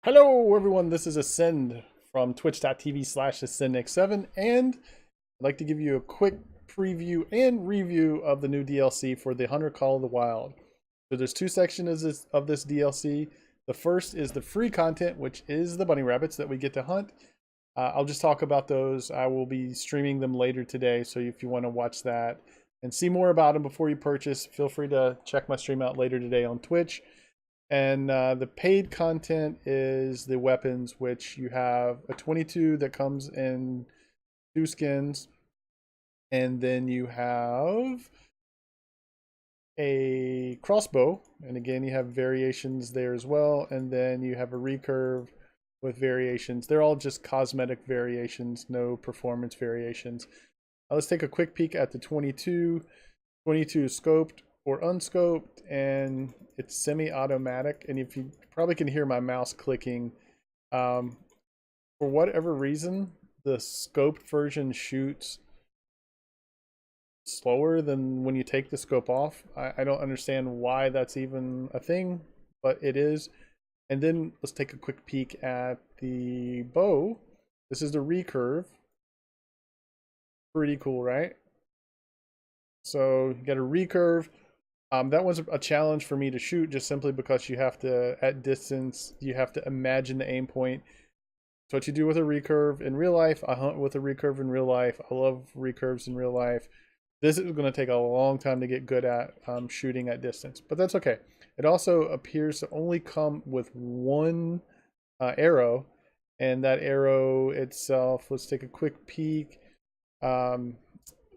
Hello everyone, this is Ascend from twitch.tv/AscendX7, and I'd like to give you a quick preview and review of the new DLC for the Hunter Call of the Wild. So there's two sections of this DLC. The first is the free content, which is the bunny rabbits that we get to hunt. I'll just talk about those. I will be streaming them later today, so if you want to watch that and see more about them before you purchase, feel free to check my stream out later today on Twitch. And the paid content is the weapons, which you have a 22 that comes in 2 skins, and then you have a crossbow, and again you have variations there as well, and then you have a recurve with variations. They're all just cosmetic variations, no performance variations. Let's take a quick peek at the 22. 22 is scoped or unscoped, and it's semi-automatic. And if you probably can hear my mouse clicking, for whatever reason, the scoped version shoots slower than when you take the scope off. I don't understand why that's even a thing, but it is. And then let's take a quick peek at the bow. This is the recurve. Pretty cool, right? So you got a recurve. That was a challenge for me to shoot, just simply because you have to, at distance, you have to imagine the aim point. It's what you do with a recurve in real life. I hunt with a recurve in real life. I love recurves in real life. This is going to take a long time to get good at shooting at distance, but that's okay. It also appears to only come with one arrow, and that arrow itself, let's take a quick peek,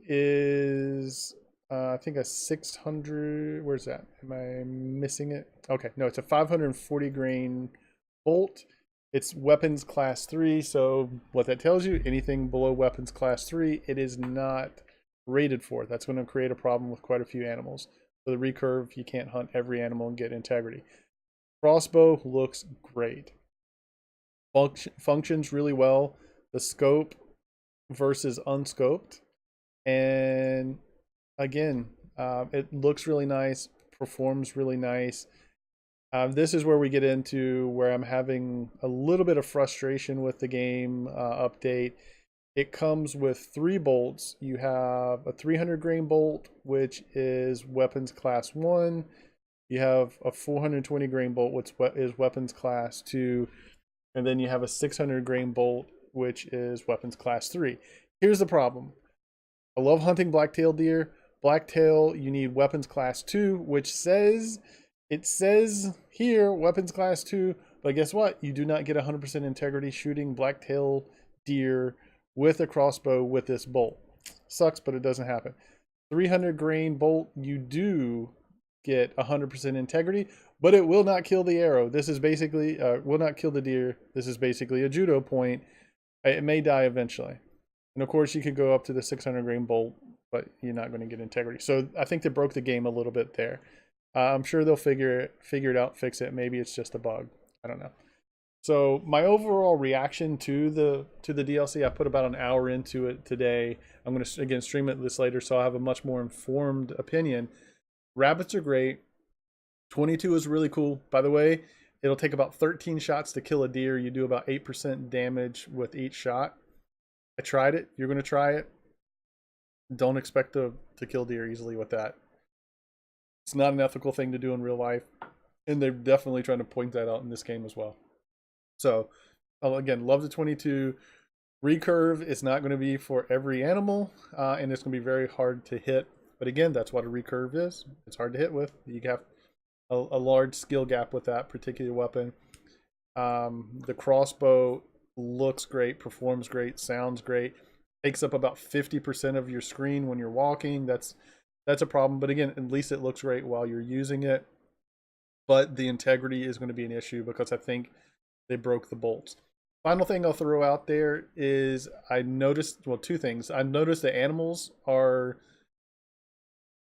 is I think a 600, where's that? Am I missing it? Okay, no, it's a 540 grain bolt. It's weapons class 3, so what that tells you, anything below weapons class 3, it is not rated for. That's going to create a problem with quite a few animals. For the recurve, you can't hunt every animal and get integrity. Crossbow looks great. Functions really well. The scope versus unscoped. And again, it looks really nice, performs really nice. This is where we get into where I'm having a little bit of frustration with the game update. It comes with 3 bolts. You have a 300 grain bolt, which is weapons class 1. You have a 420 grain bolt, which is weapons class 2. And then you have a 600 grain bolt, which is weapons class 3. Here's the problem. I love hunting blacktail deer. Blacktail, you need weapons class 2, which says, it says here, weapons class 2, but guess what? You do not get 100% integrity shooting blacktail deer with a crossbow with this bolt. Sucks, but it doesn't happen. 300 grain bolt, you do get 100% integrity, but it will not kill the arrow. This is basically, will not kill the deer. This is basically a judo point. It may die eventually. And of course, you could go up to the 600 grain bolt, but you're not going to get integrity. So I think they broke the game a little bit there. I'm sure they'll figure it out, fix it. Maybe it's just a bug. I don't know. So my overall reaction to the DLC, I put about an hour into it today. I'm going to again stream it this later, so I'll have a much more informed opinion. Rabbits are great. 22 is really cool. By the way, it'll take about 13 shots to kill a deer. You do about 8% damage with each shot. I tried it. You're going to try it. Don't expect to kill deer easily with that. It's not an ethical thing to do in real life, and they're definitely trying to point that out in this game as well. So, again, love the 22. Recurve is not going to be for every animal, and it's going to be very hard to hit. But again, that's what a recurve is. It's hard to hit with. You have a large skill gap with that particular weapon. The crossbow looks great, performs great, sounds great. Takes up about 50% of your screen when you're walking. That's a problem. But again, at least it looks great while you're using it. But the integrity is going to be an issue because I think they broke the bolts. Final thing I'll throw out there is I noticed, well, 2 things. I noticed the animals are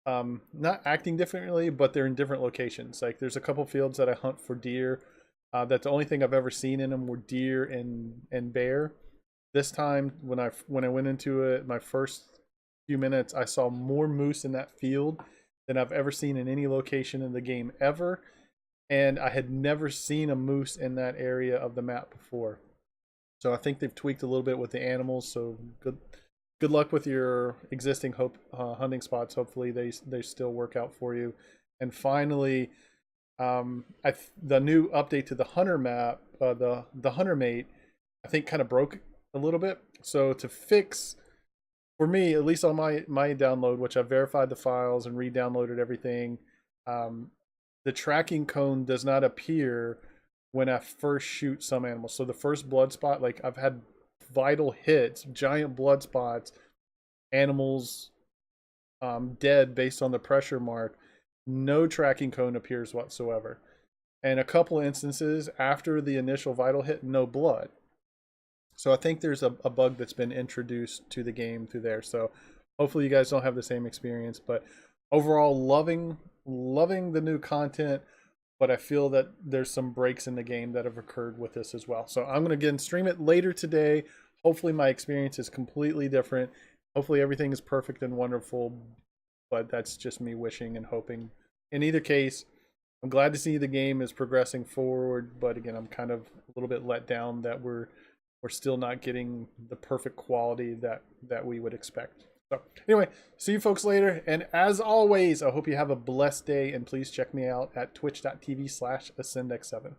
not acting differently, but they're in different locations. Like there's a couple fields that I hunt for deer. That's the only thing I've ever seen in them were deer and bear. This time when I went into it, my first few minutes, I saw more moose in that field than I've ever seen in any location in the game ever. and I had never seen a moose in that area of the map before. So I think they've tweaked a little bit with the animals. So good luck with your existing hunting spots. Hopefully they still work out for you. And finally, the new update to the hunter map, the hunter mate, I think kind of broke a little bit. So to fix, for me, at least on my download, which I verified the files and re-downloaded everything, the tracking cone does not appear when I first shoot some animals. So the first blood spot, like I've had vital hits, giant blood spots, animals dead based on the pressure mark. No tracking cone appears whatsoever. And a couple instances after the initial vital hit, no blood. So I think there's a bug that's been introduced to the game through there. So hopefully you guys don't have the same experience. But overall, loving the new content. But I feel that there's some breaks in the game that have occurred with this as well. So I'm going to again stream it later today. Hopefully my experience is completely different. Hopefully everything is perfect and wonderful. But that's just me wishing and hoping. In either case, I'm glad to see the game is progressing forward. But again, I'm kind of a little bit let down that we're still not getting the perfect quality that we would expect. So anyway, see you folks later. And as always, I hope you have a blessed day, and please check me out at twitch.tv/AscendX7.